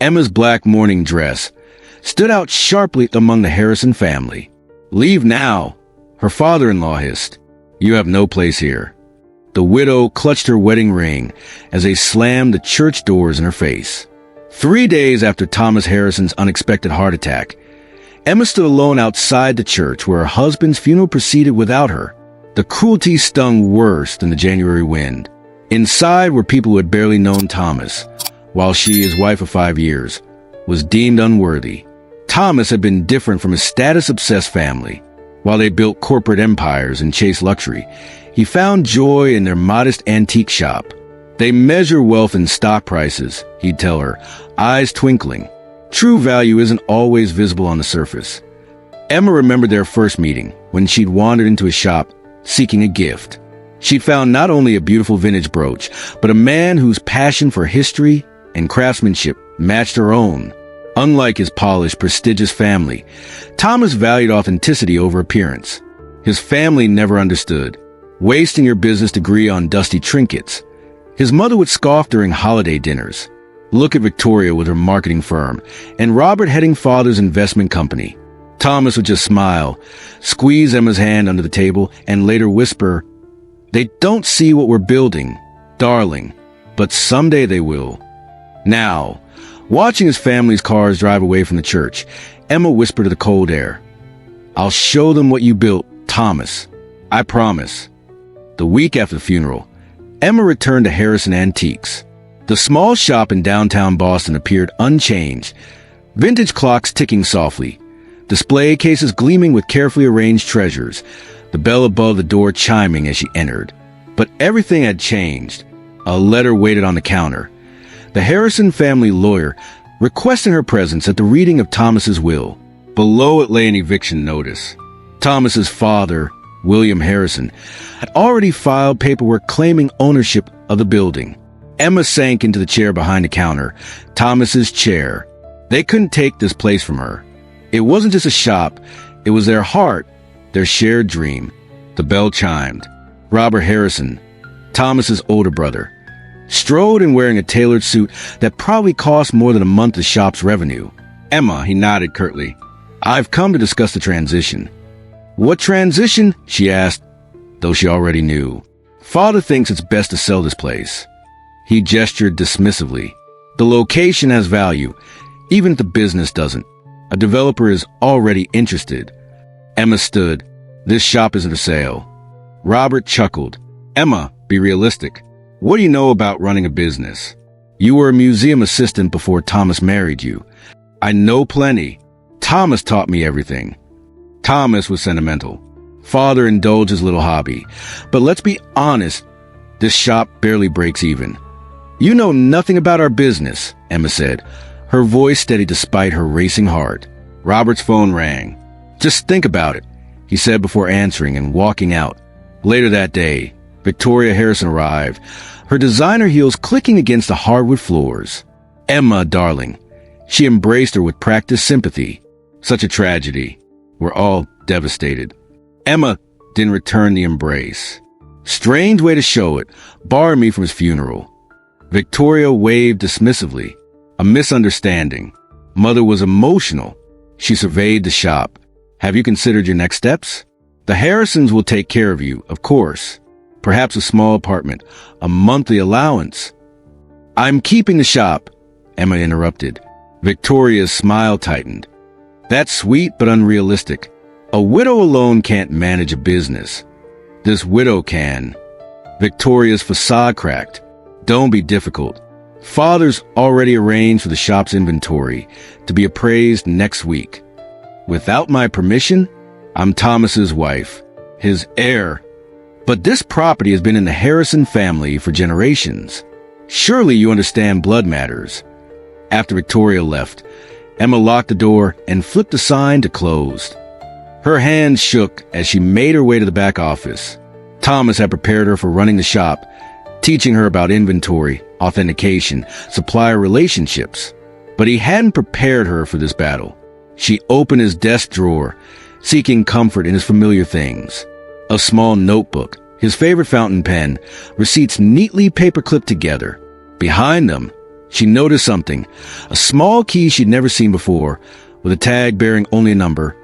Emma's black mourning dress stood out sharply among the Harrison family. "Leave now," her father-in-law hissed. "You have no place here." The widow clutched her wedding ring as they slammed the church doors in her face. 3 days after Thomas Harrison's unexpected heart attack, Emma stood alone outside the church where her husband's funeral proceeded without her. The cruelty stung worse than the January wind. Inside were people who had barely known Thomas, while she, his wife of 5 years, was deemed unworthy. Thomas had been different from his status-obsessed family. While they built corporate empires and chased luxury, he found joy in their modest antique shop. "They measure wealth in stock prices," he'd tell her, eyes twinkling. "True value isn't always visible on the surface." Emma remembered their first meeting, when she'd wandered into his shop seeking a gift. She'd found not only a beautiful vintage brooch, but a man whose passion for history and craftsmanship matched her own. Unlike his polished, prestigious family, Thomas valued authenticity over appearance. His family never understood, wasting your business degree on dusty trinkets. His mother would scoff during holiday dinners. Look at Victoria with her marketing firm, and Robert heading father's investment company. Thomas would just smile, squeeze Emma's hand under the table, and later whisper, "They don't see what we're building, darling, but someday they will." Now, watching his family's cars drive away from the church, Emma whispered to the cold air, "I'll show them what you built, Thomas. I promise." The week after the funeral, Emma returned to Harrison Antiques. The small shop in downtown Boston appeared unchanged, vintage clocks ticking softly, display cases gleaming with carefully arranged treasures, the bell above the door chiming as she entered. But everything had changed. A letter waited on the counter. The Harrison family lawyer requesting her presence at the reading of Thomas's will. Below it lay an eviction notice. Thomas's father, William Harrison, had already filed paperwork claiming ownership of the building. Emma sank into the chair behind the counter, Thomas's chair. They couldn't take this place from her. It wasn't just a shop, it was their heart, their shared dream. The bell chimed. Robert Harrison, Thomas's older brother, strode in wearing a tailored suit that probably cost more than a month of the shop's revenue. "Emma," he nodded curtly, "I've come to discuss the transition." "What transition?" she asked, though she already knew. "Father thinks it's best to sell this place." He gestured dismissively. "The location has value, even if the business doesn't. A developer is already interested." Emma stood. "This shop isn't for sale." Robert chuckled. "Emma, be realistic. What do you know about running a business? You were a museum assistant before Thomas married you." "I know plenty. Thomas taught me everything." Thomas was sentimental. Father indulged his little hobby. But let's be honest, this shop barely breaks even. "You know nothing about our business," Emma said, her voice steady despite her racing heart. Robert's phone rang. "Just think about it," he said before answering and walking out. Later that day, Victoria Harrison arrived, her designer heels clicking against the hardwood floors. "Emma, darling." She embraced her with practiced sympathy. "Such a tragedy. We're all devastated." Emma didn't return the embrace. "Strange way to show it. Barred me from his funeral." Victoria waved dismissively. "A misunderstanding." Mother was emotional. She surveyed the shop. "Have you considered your next steps? The Harrisons will take care of you, of course. Perhaps a small apartment, a monthly allowance." "I'm keeping the shop," Emma interrupted. Victoria's smile tightened. "That's sweet but unrealistic. A widow alone can't manage a business. This widow can." Victoria's facade cracked. "Don't be difficult. Father's already arranged for the shop's inventory to be appraised next week. Without my permission? I'm Thomas's wife, his heir. But this property has been in the Harrison family for generations. Surely you understand blood matters." After Victoria left, Emma locked the door and flipped the sign to closed. Her hands shook as she made her way to the back office. Thomas had prepared her for running the shop, teaching her about inventory, authentication, supplier relationships. But he hadn't prepared her for this battle. She opened his desk drawer, seeking comfort in his familiar things. A small notebook, his favorite fountain pen, receipts neatly paper-clipped together. Behind them, She noticed something, a small key she'd never seen before, with a tag bearing only a number,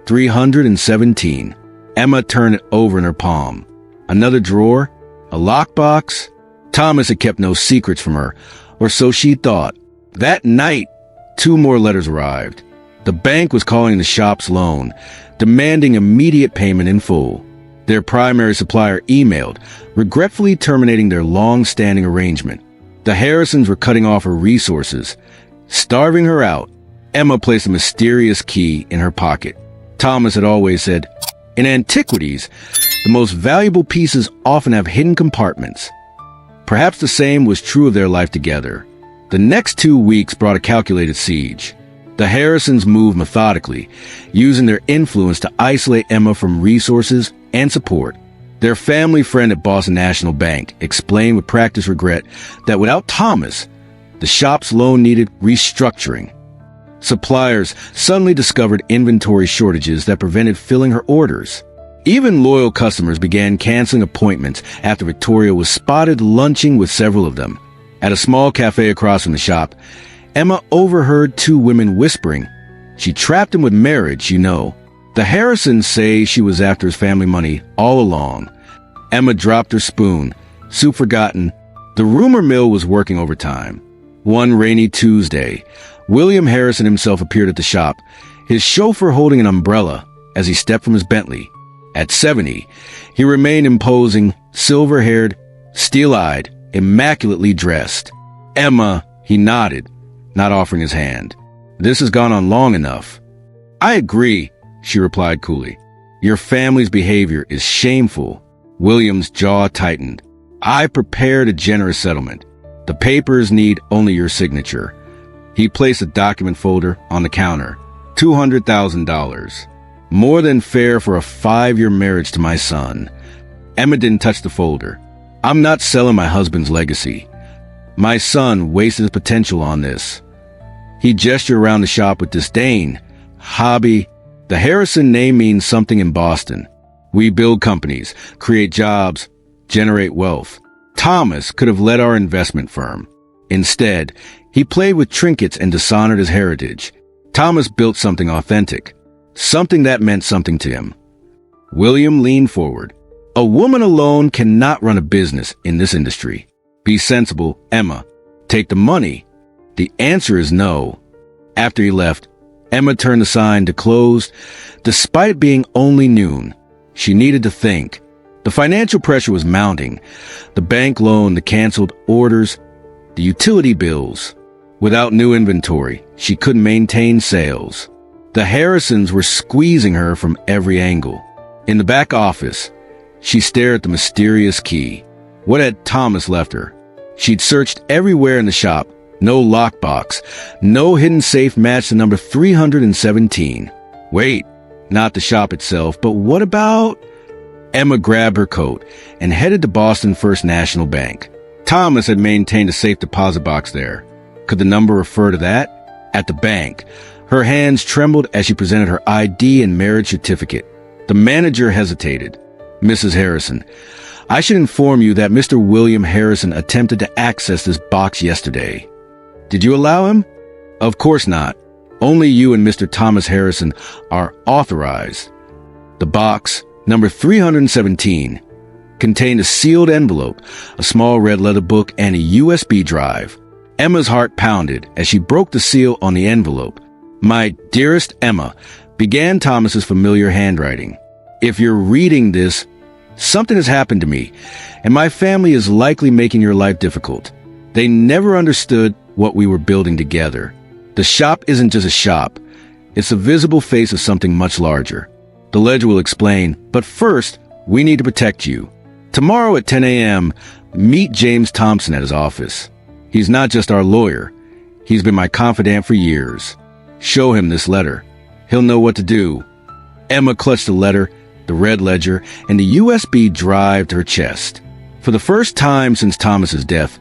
317. Emma turned it over in her palm. Another drawer? A lockbox? Thomas had kept no secrets from her, or so she thought. That night, 2 more letters arrived. The bank was calling the shop's loan, demanding immediate payment in full. Their primary supplier emailed, regretfully terminating their long-standing arrangement. The Harrisons were cutting off her resources, starving her out. Emma placed a mysterious key in her pocket. Thomas had always said, in antiquities, the most valuable pieces often have hidden compartments. Perhaps the same was true of their life together. The next 2 weeks brought a calculated siege. The Harrisons moved methodically, using their influence to isolate Emma from resources and support. Their family friend at Boston National Bank explained with practiced regret that without Thomas, the shop's loan needed restructuring. Suppliers suddenly discovered inventory shortages that prevented filling her orders. Even loyal customers began canceling appointments after Victoria was spotted lunching with several of them. At a small cafe across from the shop, Emma overheard 2 women whispering, "She trapped him with marriage, you know." The Harrisons say she was after his family money all along. Emma dropped her spoon, soup forgotten. The rumor mill was working overtime. One rainy Tuesday, William Harrison himself appeared at the shop, his chauffeur holding an umbrella as he stepped from his Bentley. At 70, he remained imposing, silver-haired, steel-eyed, immaculately dressed. "Emma," he nodded, not offering his hand. "This has gone on long enough." "I agree," she replied coolly. "Your family's behavior is shameful." William's jaw tightened. "I prepared a generous settlement. The papers need only your signature." He placed a document folder on the counter. $200,000. More than fair for a 5-year marriage to my son. Emma didn't touch the folder. "I'm not selling my husband's legacy. My son wasted his potential on this." He gestured around the shop with disdain. "Hobby. The Harrison name means something in Boston. We build companies, create jobs, generate wealth. Thomas could have led our investment firm. Instead, he played with trinkets and dishonored his heritage. Thomas built something authentic, something that meant something to him." William leaned forward. "A woman alone cannot run a business in this industry. Be sensible, Emma. Take the money." The answer is no. After he left, Emma turned the sign to closed. Despite it being only noon, she needed to think. The financial pressure was mounting. The bank loan, the canceled orders, the utility bills. Without new inventory, she couldn't maintain sales. The Harrisons were squeezing her from every angle. In the back office, she stared at the mysterious key. What had Thomas left her? She'd searched everywhere in the shop. No lockbox. No hidden safe matched the number 317. Wait, not the shop itself, but what about... Emma grabbed her coat and headed to Boston First National Bank. Thomas had maintained a safe deposit box there. Could the number refer to that? At the bank, her hands trembled as she presented her ID and marriage certificate. The manager hesitated. "Mrs. Harrison, I should inform you that Mr. William Harrison attempted to access this box yesterday." "Did you allow him?" "Of course not. Only you and Mr. Thomas Harrison are authorized." The box, number 317, contained a sealed envelope, a small red leather book, and a USB drive. Emma's heart pounded as she broke the seal on the envelope. "My dearest Emma," began Thomas's familiar handwriting. "If you're reading this, something has happened to me, and my family is likely making your life difficult. They never understood what we were building together. The shop isn't just a shop. It's the visible face of something much larger. The ledger will explain, but first, we need to protect you. Tomorrow at 10 a.m., meet James Thompson at his office. He's not just our lawyer. He's been my confidant for years. Show him this letter. He'll know what to do." Emma clutched the letter, the red ledger, and the USB drive to her chest. For the first time since Thomas's death,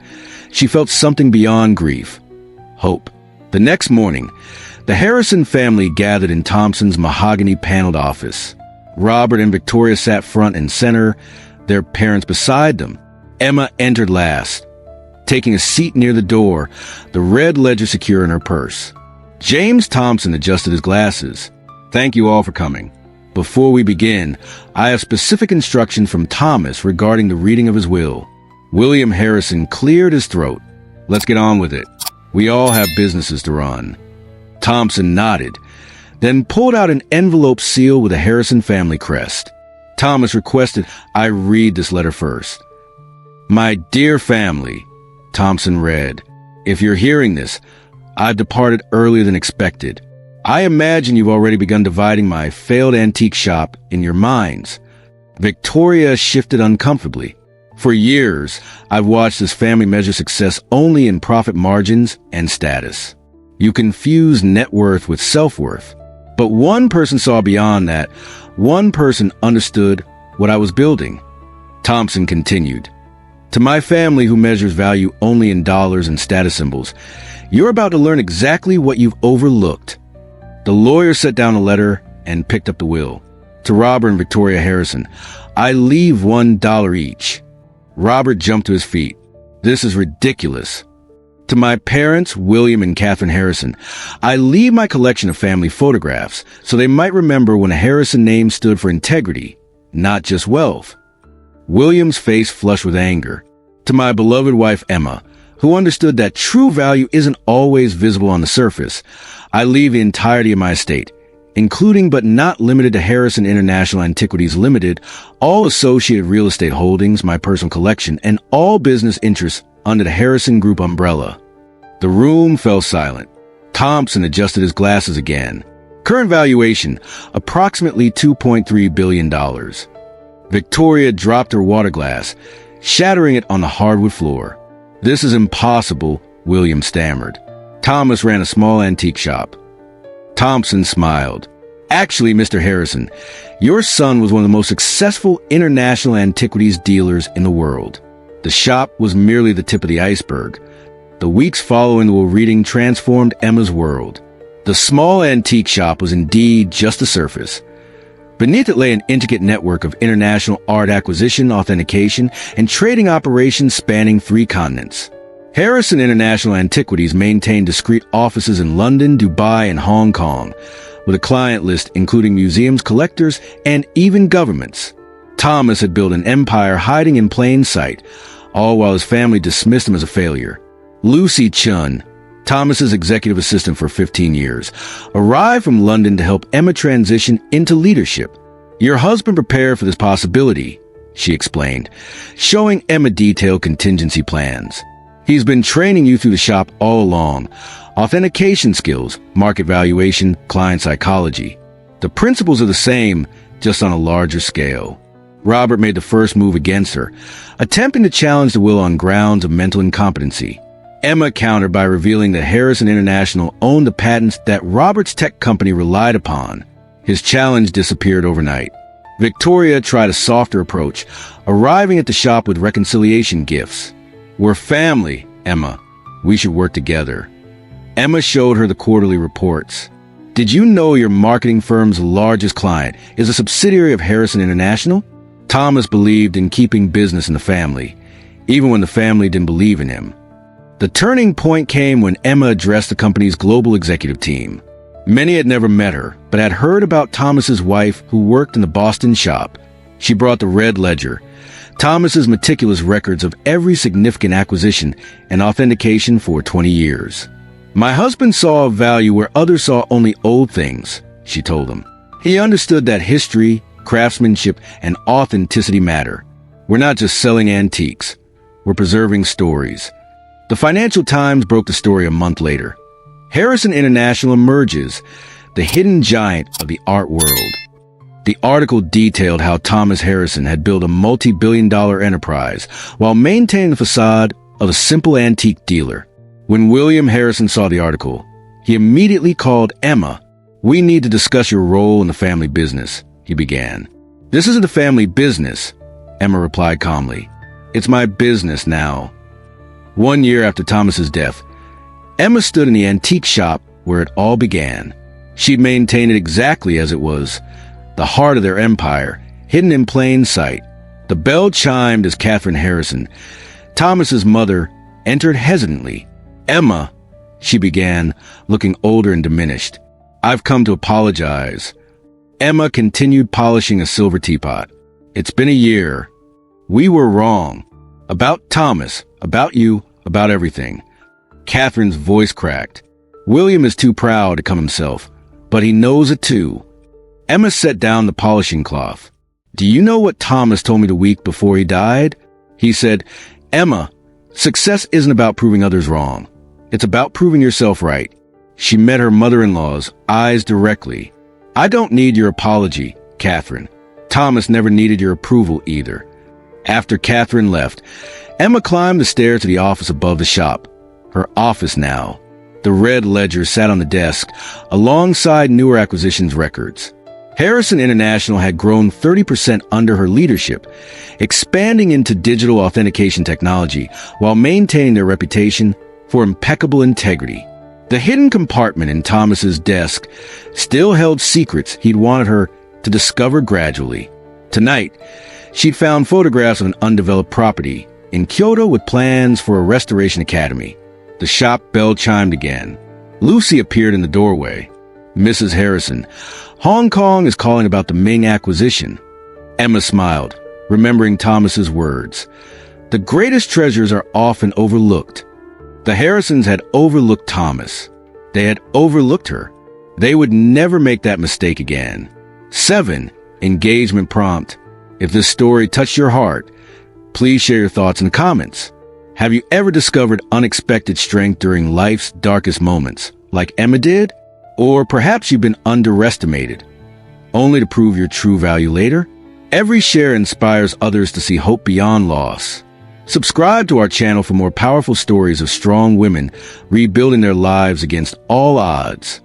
she felt something beyond grief. Hope. The next morning, the Harrison family gathered in Thompson's mahogany-paneled office. Robert and Victoria sat front and center, their parents beside them. Emma entered last. taking a seat near the door, the red ledger secure in her purse. James Thompson adjusted his glasses. Thank you all for coming. Before we begin, I have specific instructions from Thomas regarding the reading of his will. William Harrison cleared his throat. Let's get on with it. We all have businesses to run. Thompson nodded, then pulled out an envelope seal with a Harrison family crest. Thomas requested I read this letter first. My dear family, Thompson read, if you're hearing this, I've departed earlier than expected. I imagine you've already begun dividing my failed antique shop in your minds. Victoria shifted uncomfortably. For years, I've watched this family measure success only in profit margins and status. You confuse net worth with self-worth. But one person saw beyond that. One person understood what I was building. Thompson continued. To my family who measures value only in dollars and status symbols, you're about to learn exactly what you've overlooked. The lawyer set down a letter and picked up the will. To Robert and Victoria Harrison, I leave $1 each. Robert jumped to his feet. This is ridiculous. To my parents, William and Catherine Harrison, I leave my collection of family photographs so they might remember when a Harrison name stood for integrity, not just wealth. William's face flushed with anger. To my beloved wife, Emma, who understood that true value isn't always visible on the surface, I leave the entirety of my estate, including but not limited to Harrison International Antiquities Limited, all associated real estate holdings, my personal collection, and all business interests under the Harrison Group umbrella. The room fell silent. Thompson adjusted his glasses again. Current valuation, approximately $2.3 billion. Victoria dropped her water glass, shattering it on the hardwood floor. This is impossible, William stammered. Thomas ran a small antique shop. Thompson smiled. Actually, Mr. Harrison, your son was one of the most successful international antiquities dealers in the world. The shop was merely the tip of the iceberg. The weeks following the will reading transformed Emma's world. The small antique shop was indeed just the surface. Beneath it lay an intricate network of international art acquisition, authentication, and trading operations spanning 3 continents. Harrison International Antiquities maintained discreet offices in London, Dubai, and Hong Kong, with a client list including museums, collectors, and even governments. Thomas had built an empire hiding in plain sight, all while his family dismissed him as a failure. Lucy Chun, Thomas's executive assistant for 15 years, arrived from London to help Emma transition into leadership. Your husband prepared for this possibility, she explained, showing Emma detailed contingency plans. He's been training you through the shop all along. Authentication skills, market valuation, client psychology. The principles are the same, just on a larger scale. Robert made the first move against her, attempting to challenge the will on grounds of mental incompetency. Emma countered by revealing that Harrison International owned the patents that Robert's tech company relied upon. His challenge disappeared overnight. Victoria tried a softer approach, arriving at the shop with reconciliation gifts. We're family, Emma. We should work together. Emma showed her the quarterly reports. Did you know your marketing firm's largest client is a subsidiary of Harrison International? Thomas believed in keeping business in the family, even when the family didn't believe in him. The turning point came when Emma addressed the company's global executive team. Many had never met her, but had heard about Thomas's wife who worked in the Boston shop. She brought the red ledger, Thomas's meticulous records of every significant acquisition and authentication for 20 years. My husband saw a value where others saw only old things, she told him. He understood that history, craftsmanship, and authenticity matter. We're not just selling antiques. We're preserving stories. The Financial Times broke the story a month later. Harrison International emerges, the hidden giant of the art world. The article detailed how Thomas Harrison had built a multi-billion-dollar enterprise while maintaining the facade of a simple antique dealer. When William Harrison saw the article, he immediately called Emma. We need to discuss your role in the family business, he began. This isn't a family business, Emma replied calmly. It's my business now. 1 year after Thomas's death, Emma stood in the antique shop where it all began. She'd maintained it exactly as it was, the heart of their empire, hidden in plain sight. The bell chimed as Catherine Harrison, Thomas's mother, entered hesitantly. "Emma," she began, looking older and diminished. "I've come to apologize." Emma continued polishing a silver teapot. "It's been a year. We were wrong. About Thomas, about you, about everything." Catherine's voice cracked. "William is too proud to come himself, but he knows it too." Emma set down the polishing cloth. "Do you know what Thomas told me the week before he died?" He said, "Emma, success isn't about proving others wrong. It's about proving yourself right." She met her mother-in-law's eyes directly. "I don't need your apology, Catherine. Thomas never needed your approval either." After Catherine left, Emma climbed the stairs to the office above the shop. Her office now. The red ledger sat on the desk, alongside newer acquisitions records. Harrison International had grown 30% under her leadership, expanding into digital authentication technology while maintaining their reputation for impeccable integrity. The hidden compartment in Thomas's desk still held secrets he'd wanted her to discover gradually. Tonight, she'd found photographs of an undeveloped property in Kyoto with plans for a restoration academy. The shop bell chimed again. Lucy appeared in the doorway. "Mrs. Harrison, Hong Kong is calling about the Ming acquisition." Emma smiled, remembering Thomas's words. The greatest treasures are often overlooked. The Harrisons had overlooked Thomas. They had overlooked her. They would never make that mistake again. 7. Engagement prompt. If this story touched your heart, please share your thoughts in the comments. Have you ever discovered unexpected strength during life's darkest moments, like Emma did? Or perhaps you've been underestimated, only to prove your true value later? Every share inspires others to see hope beyond loss. Subscribe to our channel for more powerful stories of strong women rebuilding their lives against all odds.